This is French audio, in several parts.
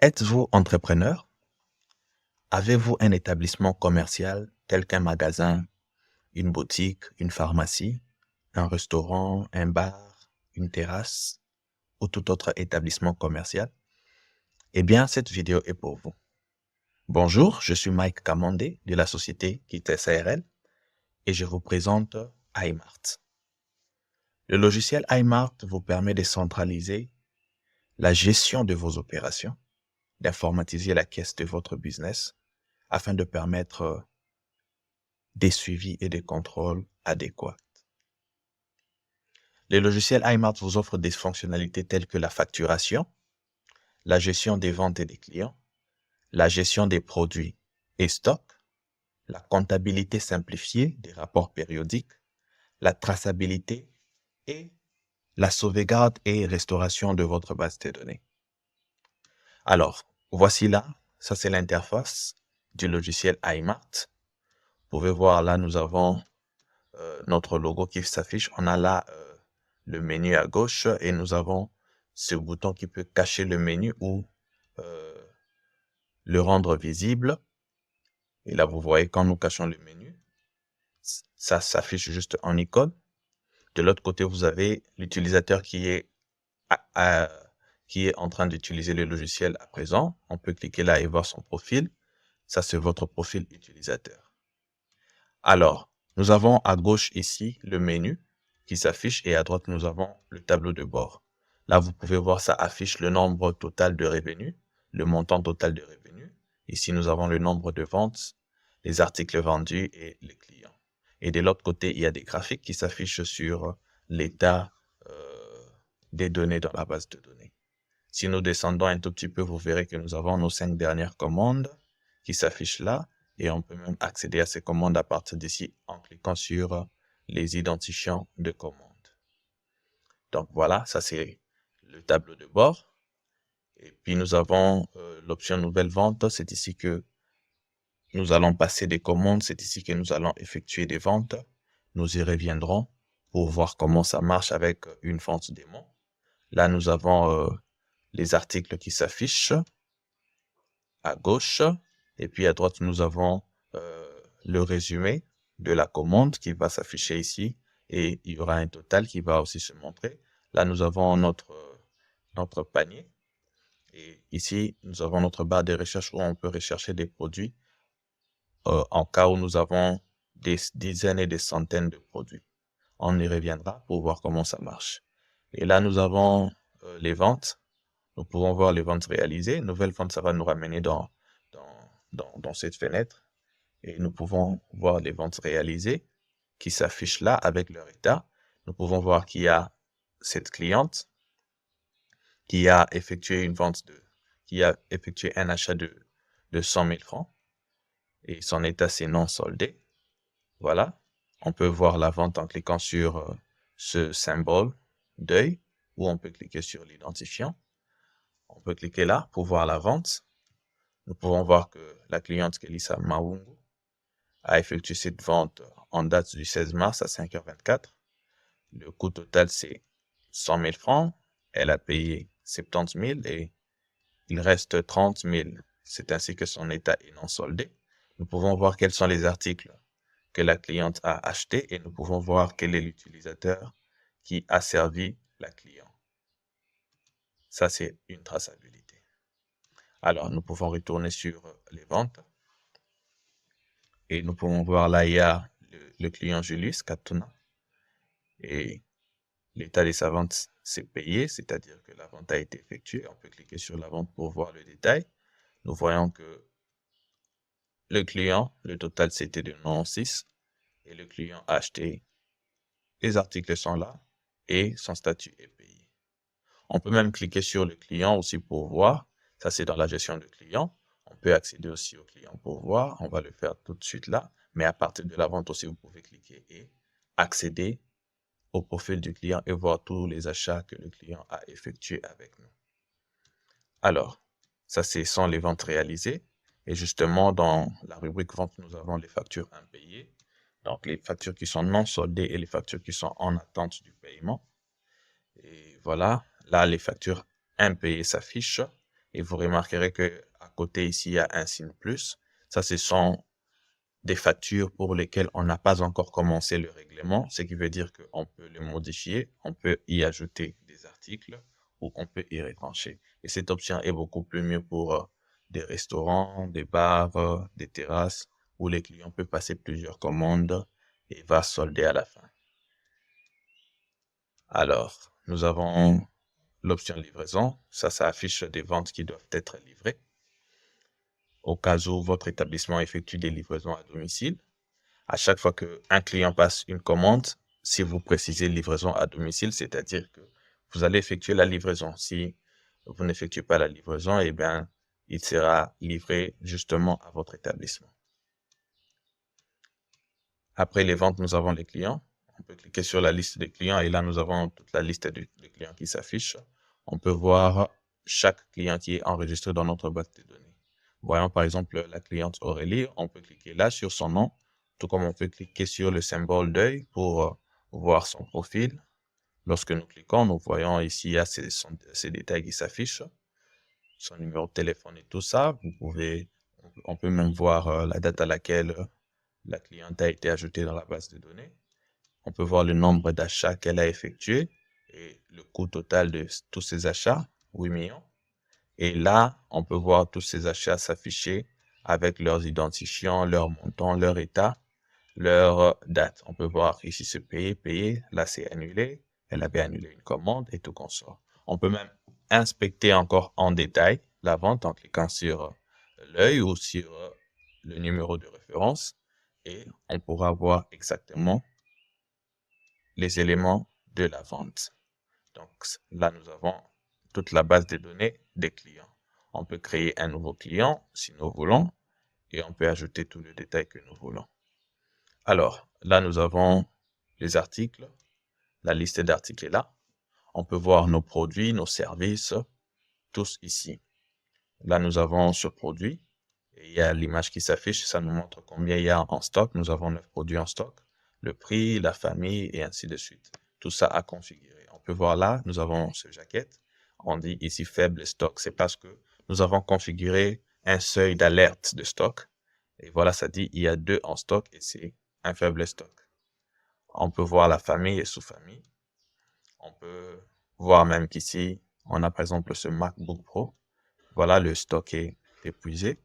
Êtes-vous entrepreneur? Avez-vous un établissement commercial tel qu'un magasin, une boutique, une pharmacie, un restaurant, un bar, une terrasse ou tout autre établissement commercial? Eh bien, cette vidéo est pour vous. Bonjour, je suis Mike Kamandé de la société Kites ARL et je vous présente iMart. Le logiciel iMart vous permet de centraliser la gestion de vos opérations, d'informatiser la caisse de votre business afin de permettre des suivis et des contrôles adéquats. Le logiciel iMart vous offre des fonctionnalités telles que la facturation, la gestion des ventes et des clients, la gestion des produits et stocks, la comptabilité simplifiée des rapports périodiques, la traçabilité et la sauvegarde et restauration de votre base de données. Alors, voici là, ça c'est l'interface du logiciel iMart. Vous pouvez voir là, nous avons notre logo qui s'affiche. On a là le menu à gauche et nous avons ce bouton qui peut cacher le menu ou le rendre visible. Et là, vous voyez, quand nous cachons le menu, ça s'affiche juste en icône. De l'autre côté, vous avez l'utilisateur qui est en train d'utiliser le logiciel à présent. On peut cliquer là et voir son profil. Ça, c'est votre profil utilisateur. Alors, nous avons à gauche ici le menu qui s'affiche et à droite, nous avons le tableau de bord. Là, vous pouvez voir, ça affiche le nombre total de revenus, le montant total de revenus. Ici, nous avons le nombre de ventes, les articles vendus et les clients. Et de l'autre côté, il y a des graphiques qui s'affichent sur l'état des données dans la base de données. Si nous descendons un tout petit peu, vous verrez que nous avons nos 5 dernières commandes qui s'affichent là. Et on peut même accéder à ces commandes à partir d'ici en cliquant sur les identifiants de commandes. Donc voilà, ça c'est le tableau de bord. Et puis nous avons l'option nouvelle vente. C'est ici que nous allons passer des commandes. C'est ici que nous allons effectuer des ventes. Nous y reviendrons pour voir comment ça marche avec une vente démon. Là, nous avons les articles qui s'affichent à gauche. Et puis à droite, nous avons le résumé de la commande qui va s'afficher ici. Et il y aura un total qui va aussi se montrer. Là, nous avons notre panier. Et ici, nous avons notre barre de recherche où on peut rechercher des produits en cas où nous avons des dizaines et des centaines de produits. On y reviendra pour voir comment ça marche. Et là, nous avons les ventes. Nous pouvons voir les ventes réalisées. Nouvelle vente, ça va nous ramener dans cette fenêtre. Et nous pouvons voir les ventes réalisées qui s'affichent là avec leur état. Nous pouvons voir qu'il y a cette cliente qui a effectué qui a effectué un achat de 100 000 francs. Et son état, c'est non soldé. Voilà. On peut voir la vente en cliquant sur ce symbole d'œil ou on peut cliquer sur l'identifiant. On peut cliquer là pour voir la vente. Nous pouvons voir que la cliente Kelissa Maungu a effectué cette vente en date du 16 mars à 5h24. Le coût total, c'est 100 000 francs. Elle a payé 70 000 et il reste 30 000. C'est ainsi que son état est non soldé. Nous pouvons voir quels sont les articles que la cliente a achetés et nous pouvons voir quel est l'utilisateur qui a servi la cliente. Ça, c'est une traçabilité. Alors, nous pouvons retourner sur les ventes. Et nous pouvons voir là, il y a le client Julius Katuna. Et l'état de sa vente, c'est payé, c'est-à-dire que la vente a été effectuée. On peut cliquer sur la vente pour voir le détail. Nous voyons que le client, le total, c'était de 96. Et le client a acheté. Les articles sont là. Et son statut est payé. On peut même cliquer sur le client aussi pour voir. Ça, c'est dans la gestion de client. On peut accéder aussi au client pour voir. On va le faire tout de suite là. Mais à partir de la vente aussi, vous pouvez cliquer et accéder au profil du client et voir tous les achats que le client a effectués avec nous. Alors, ça, ce sont les ventes réalisées. Et justement, dans la rubrique vente, nous avons les factures impayées. Donc, les factures qui sont non soldées et les factures qui sont en attente du paiement. Et voilà, là, les factures impayées s'affichent. Et vous remarquerez que à côté ici, il y a un signe plus. Ça, ce sont des factures pour lesquelles on n'a pas encore commencé le règlement, ce qui veut dire qu'on peut les modifier, on peut y ajouter des articles ou on peut y retrancher. Et cette option est beaucoup plus mieux pour des restaurants, des bars, des terrasses, où les clients peuvent passer plusieurs commandes et va solder à la fin. Alors, nous avons l'option livraison. Ça affiche des ventes qui doivent être livrées. Au cas où votre établissement effectue des livraisons à domicile, à chaque fois qu'un client passe une commande, si vous précisez livraison à domicile, c'est-à-dire que vous allez effectuer la livraison. Si vous n'effectuez pas la livraison, eh bien, il sera livré justement à votre établissement. Après les ventes, nous avons les clients. On peut cliquer sur la liste des clients et là, nous avons toute la liste des clients qui s'affiche. On peut voir chaque client qui est enregistré dans notre base de données. Voyons par exemple la cliente Aurélie. On peut cliquer là sur son nom, tout comme on peut cliquer sur le symbole d'œil pour voir son profil. Lorsque nous cliquons, nous voyons ici, il y a ces détails qui s'affichent, son numéro de téléphone et tout ça. On peut même voir la date à laquelle la cliente a été ajoutée dans la base de données. On peut voir le nombre d'achats qu'elle a effectués et le coût total de tous ces achats, 8 millions. Et là, on peut voir tous ces achats s'afficher avec leurs identifiants, leur montant, leur état, leur date. On peut voir ici c'est payé, là c'est annulé, elle avait annulé une commande et tout consort. On peut même inspecter encore en détail la vente en cliquant sur l'œil ou sur le numéro de référence et on pourra voir exactement les éléments de la vente. Donc là, nous avons toute la base de données des clients. On peut créer un nouveau client si nous voulons et on peut ajouter tout le détail que nous voulons. Alors, là, nous avons les articles. La liste d'articles est là. On peut voir nos produits, nos services, tous ici. Là, nous avons ce produit. Et il y a l'image qui s'affiche. Ça nous montre combien il y a en stock. Nous avons 9 produits en stock. Le prix, la famille et ainsi de suite. Tout ça à configurer. On peut voir là, nous avons ce jaquette. On dit ici faible stock. C'est parce que nous avons configuré un seuil d'alerte de stock. Et voilà, ça dit il y a 2 en stock et c'est un faible stock. On peut voir la famille et sous-famille. On peut voir même qu'ici, on a par exemple ce MacBook Pro. Voilà, le stock est épuisé.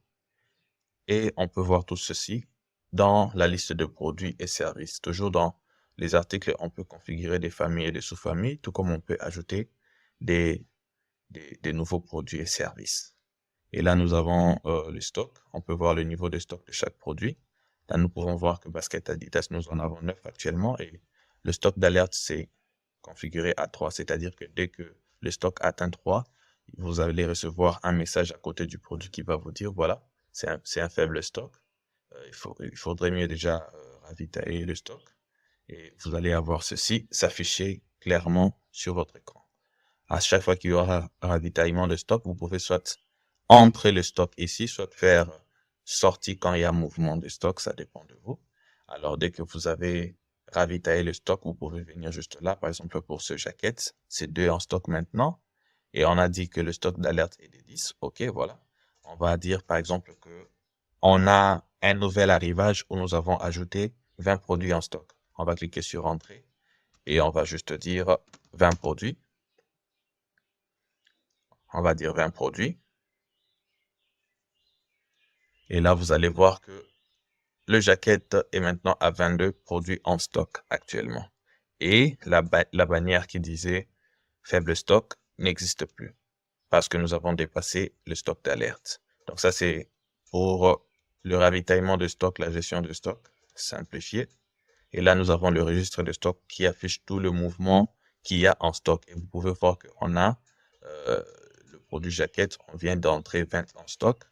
Et on peut voir tout ceci dans la liste de produits et services. Toujours dans les articles, on peut configurer des familles et des sous-familles, tout comme on peut ajouter des nouveaux produits et services. Et là, nous avons le stock. On peut voir le niveau de stock de chaque produit. Là, nous pouvons voir que Basket Adidas, nous en avons 9 actuellement et le stock d'alerte, c'est configuré à 3. C'est-à-dire que dès que le stock atteint 3, vous allez recevoir un message à côté du produit qui va vous dire, voilà, c'est un faible stock. Il faudrait mieux déjà ravitailler le stock. Et vous allez avoir ceci s'afficher clairement sur votre écran. À chaque fois qu'il y aura ravitaillement de stock, vous pouvez soit entrer le stock ici, soit faire sortie quand il y a mouvement de stock, ça dépend de vous. Alors, dès que vous avez ravitaillé le stock, vous pouvez venir juste là, par exemple pour ce jaquette, c'est 2 en stock maintenant, et on a dit que le stock d'alerte est de 10, ok, voilà. On va dire par exemple que on a un nouvel arrivage où nous avons ajouté 20 produits en stock. On va cliquer sur Entrée, et on va juste dire 20 produits. On va dire 20 produits. Et là, vous allez voir que le jaquette est maintenant à 22 produits en stock actuellement. Et la bannière qui disait faible stock n'existe plus parce que nous avons dépassé le stock d'alerte. Donc ça, c'est pour le ravitaillement de stock, la gestion de stock simplifiée. Et là, nous avons le registre de stock qui affiche tout le mouvement qu'il y a en stock. Et vous pouvez voir qu'on a le produit jaquette, on vient d'entrer 20 en stock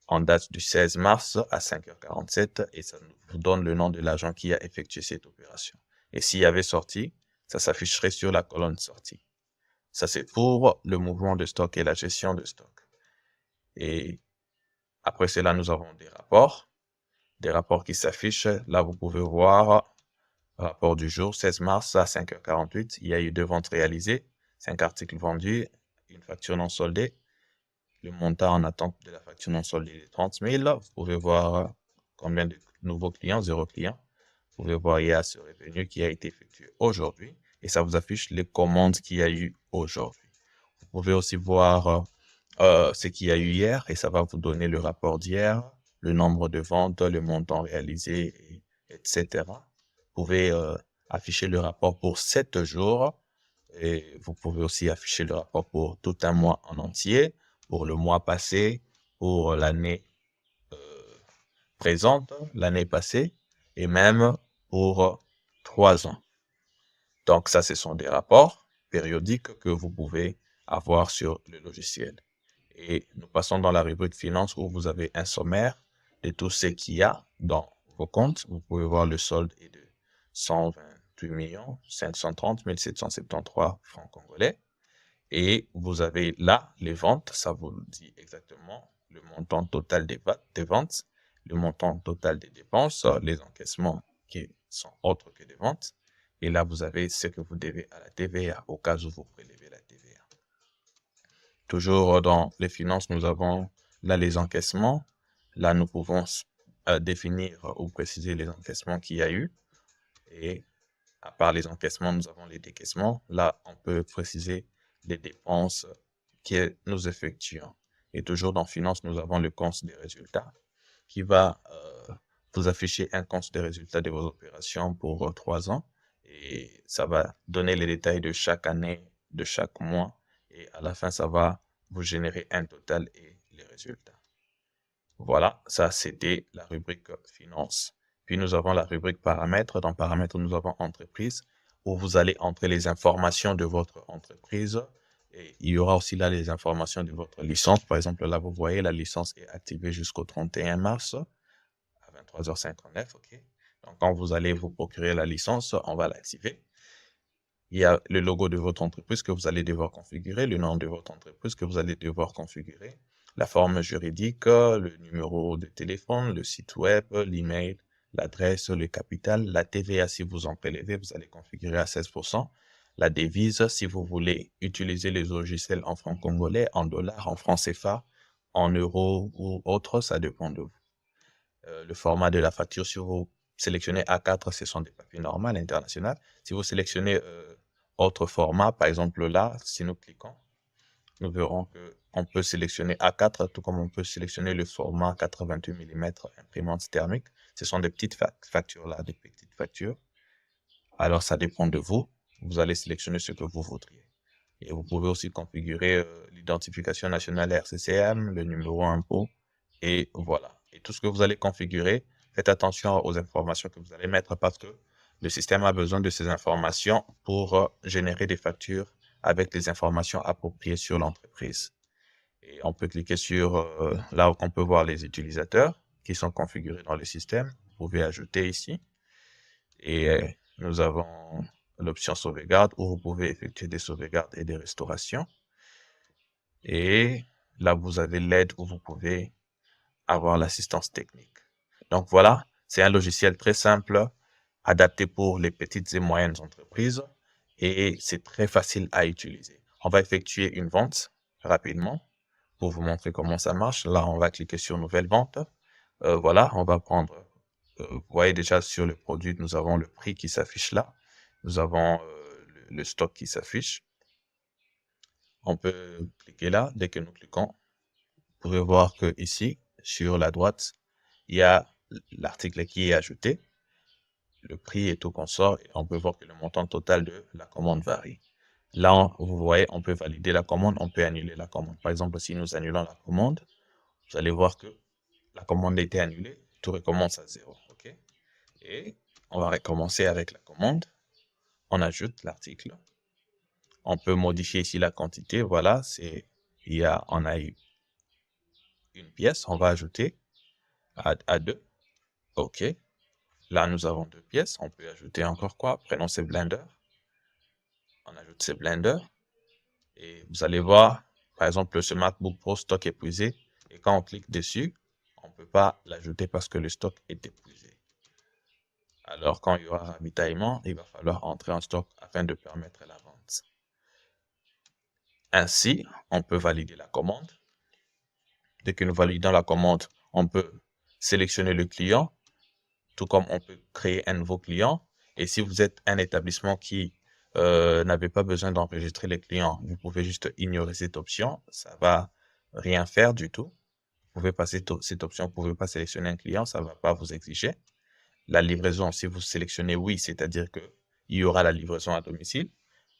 en date du 16 mars à 5h47 et ça vous donne le nom de l'agent qui a effectué cette opération. Et s'il y avait sorti, ça s'afficherait sur la colonne sortie. Ça, c'est pour le mouvement de stock et la gestion de stock. Et après cela, nous avons des rapports qui s'affichent. Là, vous pouvez voir rapport du jour 16 mars à 5h48. Il y a eu 2 ventes réalisées, 5 articles vendus, une facture non soldée. le montant en attente de la facture non soldée est 30 000. Vous pouvez voir combien de nouveaux clients, 0 clients. Vous pouvez voir, il y a ce revenu qui a été effectué aujourd'hui et ça vous affiche les commandes qu'il y a eu aujourd'hui. Vous pouvez aussi voir ce qu'il y a eu hier et ça va vous donner le rapport d'hier, le nombre de ventes, le montant réalisé, etc. Vous pouvez afficher le rapport pour 7 jours et vous pouvez aussi afficher le rapport pour tout un mois en entier, pour le mois passé, pour l'année présente, l'année passée et même pour 3 ans. Donc ça, ce sont des rapports périodiques que vous pouvez avoir sur le logiciel. Et nous passons dans la rubrique finance où vous avez un sommaire de tout ce qu'il y a dans vos comptes. Vous pouvez voir le solde est de 128 530 773 francs congolais. Et vous avez là les ventes, ça vous dit exactement le montant total des ventes, le montant total des dépenses, les encaissements qui sont autres que des ventes. Et là, vous avez ce que vous devez à la TVA au cas où vous prélevez la TVA. Toujours dans les finances, nous avons là les encaissements. Là, nous pouvons définir ou préciser les encaissements qu'il y a eu. Et à part les encaissements, nous avons les décaissements. Là, on peut préciser les dépenses que nous effectuons. Et toujours dans finance, nous avons le compte des résultats qui va vous afficher un compte des résultats de vos opérations pour 3 ans. Et ça va donner les détails de chaque année, de chaque mois. Et à la fin, ça va vous générer un total et les résultats. Voilà, ça c'était la rubrique finance. Puis nous avons la rubrique paramètres. Dans paramètres, nous avons entreprise où vous allez entrer les informations de votre entreprise. Et il y aura aussi là les informations de votre licence. Par exemple, là, vous voyez, la licence est activée jusqu'au 31 mars à 23h59. OK. Donc, quand vous allez vous procurer la licence, on va l'activer. Il y a le logo de votre entreprise que vous allez devoir configurer, le nom de votre entreprise que vous allez devoir configurer, la forme juridique, le numéro de téléphone, le site web, l'email, l'adresse, le capital, la TVA si vous en prélevez, vous allez configurer à 16%. La devise, si vous voulez utiliser les logiciels en francs congolais, en dollars, en francs CFA, en euros ou autre, ça dépend de vous. Le format de la facture, si vous sélectionnez A4, ce sont des papiers normaux, internationaux. Si vous sélectionnez autre format, par exemple là, si nous cliquons, nous verrons qu'on peut sélectionner A4, tout comme on peut sélectionner le format 88 mm imprimante thermique. Ce sont des petites factures là, des petites factures. Alors, ça dépend de vous. Vous allez sélectionner ce que vous voudriez. Et vous pouvez aussi configurer l'identification nationale RCCM, le numéro impôt, et voilà. Et tout ce que vous allez configurer, faites attention aux informations que vous allez mettre parce que le système a besoin de ces informations pour générer des factures avec les informations appropriées sur l'entreprise. Et on peut cliquer sur là où on peut voir les utilisateurs qui sont configurés dans le système. Vous pouvez ajouter ici. Et nous avons l'option sauvegarde où vous pouvez effectuer des sauvegardes et des restaurations. Et là, vous avez l'aide où vous pouvez avoir l'assistance technique. Donc voilà, c'est un logiciel très simple, adapté pour les petites et moyennes entreprises et c'est très facile à utiliser. On va effectuer une vente rapidement pour vous montrer comment ça marche. Là, on va cliquer sur Nouvelle vente. Voilà, on va prendre, vous voyez déjà sur le produit, nous avons le prix qui s'affiche là. Nous avons le stock qui s'affiche. On peut cliquer là. Dès que nous cliquons, vous pouvez voir que ici, sur la droite, il y a l'article qui est ajouté, le prix et tout consort, et on peut voir que le montant total de la commande varie. Là, vous voyez, on peut valider la commande, on peut annuler la commande. Par exemple, si nous annulons la commande, vous allez voir que la commande a été annulée, tout recommence à 0. OK? Et on va recommencer avec la commande. On ajoute l'article. On peut modifier ici la quantité. Voilà, on a eu une pièce. On va ajouter à 2. OK. Là, nous avons 2 pièces. On peut ajouter encore quoi? Prenons ces blenders. On ajoute ces blenders. Et vous allez voir, par exemple, ce MacBook Pro stock épuisé. Et quand on clique dessus, on ne peut pas l'ajouter parce que le stock est épuisé. Alors, quand il y aura ravitaillement, il va falloir entrer en stock afin de permettre la vente. Ainsi, on peut valider la commande. dès que nous validons la commande, on peut sélectionner le client, tout comme on peut créer un nouveau client. Et si vous êtes un établissement qui n'avez pas besoin d'enregistrer les clients, vous pouvez juste ignorer cette option. Ça va rien faire du tout. Vous pouvez passer cette option, vous pouvez pas sélectionner un client, ça va pas vous exiger. La livraison, si vous sélectionnez oui, c'est-à-dire que il y aura la livraison à domicile.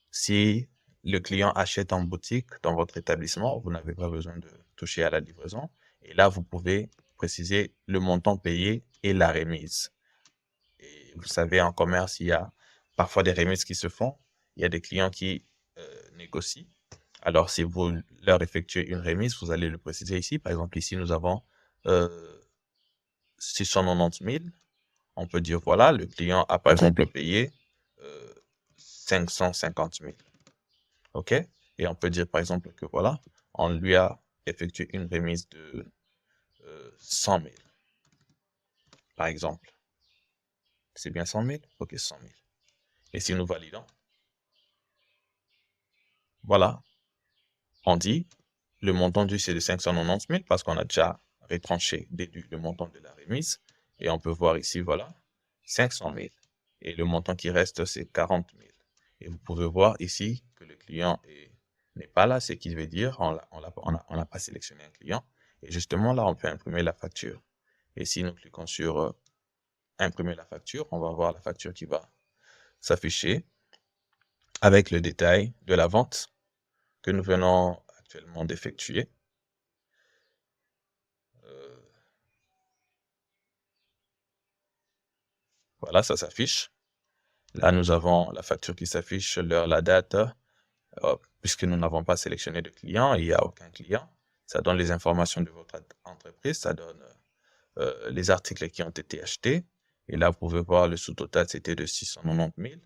Si le client achète en boutique dans votre établissement, vous n'avez pas besoin de toucher à la livraison. Et là, vous pouvez préciser le montant payé et la remise. Et vous savez, en commerce, il y a parfois des remises qui se font. Il y a des clients qui négocient. Alors, si vous leur effectuez une remise, vous allez le préciser ici. Par exemple, ici, nous avons 690 000. On peut dire, voilà, le client a par exemple payé 550 000. OK? Et on peut dire, par exemple, que voilà, on lui a effectué une remise de 100 000. Par exemple. C'est bien 100 000? OK, 100 000. Et si nous validons, voilà, on dit le montant dû c'est de 590 000 parce qu'on a déjà retranché, déduit le montant de la remise. Et on peut voir ici, voilà, 500 000. Et le montant qui reste, c'est 40 000. Et vous pouvez voir ici que le client n'est pas là, ce qui veut dire on n'a pas sélectionné un client. Et justement, là, on peut imprimer la facture. Et si nous cliquons sur imprimer la facture, on va voir la facture qui va s'afficher avec le détail de la vente que nous venons actuellement d'effectuer. Voilà, ça s'affiche. Là, nous avons la facture qui s'affiche, l'heure, la date. Puisque nous n'avons pas sélectionné de client, il n'y a aucun client. Ça donne les informations de votre entreprise, ça donne les articles qui ont été achetés. Et là, vous pouvez voir le sous-total, c'était de 690 000.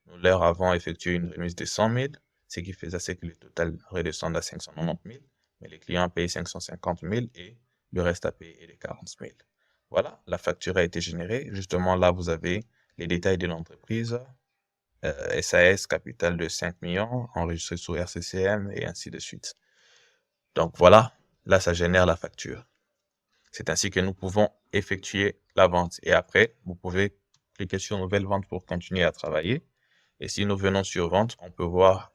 Nous leur avons effectué une remise de 100 000, ce qui faisait que le total redescende à 590 000. Mais les clients payent 550 000 et le reste à payer est de 40 000. Voilà, la facture a été générée. Justement, là, vous avez les détails de l'entreprise. SAS, capital de 5 millions, enregistré sous RCCM et ainsi de suite. Donc voilà, là, ça génère la facture. C'est ainsi que nous pouvons effectuer la vente. Et après, vous pouvez cliquer sur Nouvelle vente pour continuer à travailler. Et si nous venons sur Vente, on peut voir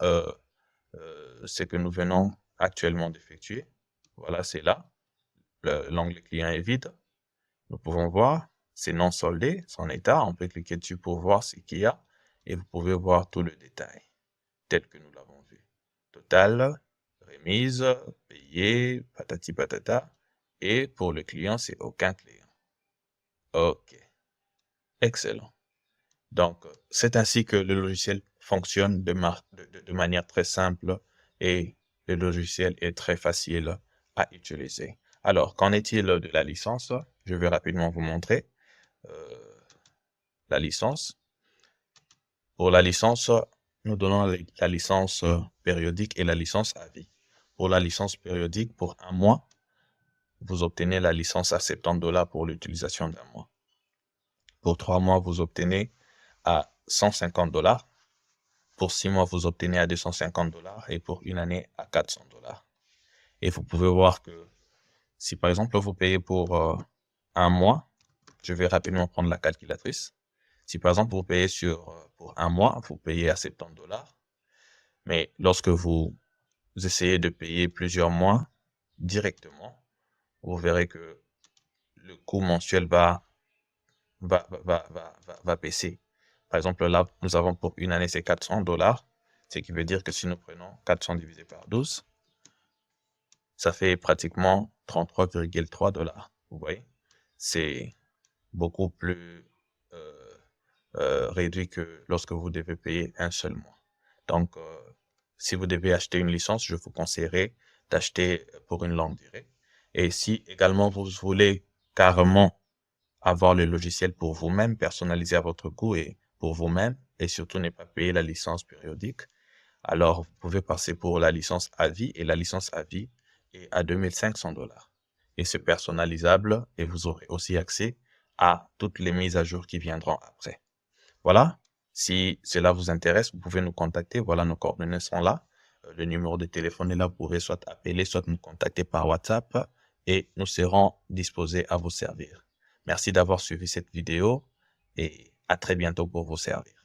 ce que nous venons actuellement d'effectuer. Voilà, c'est là. L'onglet client est vide. Nous pouvons voir, c'est non soldé, son état. On peut cliquer dessus pour voir ce qu'il y a. Et vous pouvez voir tout le détail, tel que nous l'avons vu. Total, remise, payé, patati patata. Et pour le client, c'est aucun client. OK. Excellent. Donc, c'est ainsi que le logiciel fonctionne de manière très simple et le logiciel est très facile à utiliser. Alors, qu'en est-il de la licence? Je vais rapidement vous montrer la licence. Pour la licence, nous donnons la licence périodique et la licence à vie. Pour la licence périodique, pour un mois, vous obtenez la licence à 70 $ pour l'utilisation d'un mois. Pour 3 mois, vous obtenez à 150 $. Pour 6 mois, vous obtenez à 250 $ et pour une année à 400 $. Et vous pouvez voir que si par exemple vous payez pour un mois, je vais rapidement prendre la calculatrice. Si par exemple vous payez pour un mois, vous payez à 70 $. Mais lorsque vous essayez de payer plusieurs mois directement, vous verrez que le coût mensuel va baisser. Par exemple, là, nous avons pour une année, c'est 400 $, ce qui veut dire que si nous prenons 400 divisé par 12, ça fait pratiquement 33,3 $. Vous voyez, c'est beaucoup plus réduit que lorsque vous devez payer un seul mois. Donc, si vous devez acheter une licence, je vous conseillerais d'acheter pour une longue durée. Et si également vous voulez carrément avoir le logiciel pour vous-même, personnaliser à votre goût et pour vous-même, et surtout ne pas payer la licence périodique, alors vous pouvez passer pour la licence à vie, et la licence à vie est à 2500 $. Et c'est personnalisable, et vous aurez aussi accès à toutes les mises à jour qui viendront après. Voilà, si cela vous intéresse, vous pouvez nous contacter, voilà, nos coordonnées sont là. Le numéro de téléphone est là, vous pouvez soit appeler, soit nous contacter par WhatsApp. et nous serons disposés à vous servir. Merci d'avoir suivi cette vidéo et à très bientôt pour vous servir.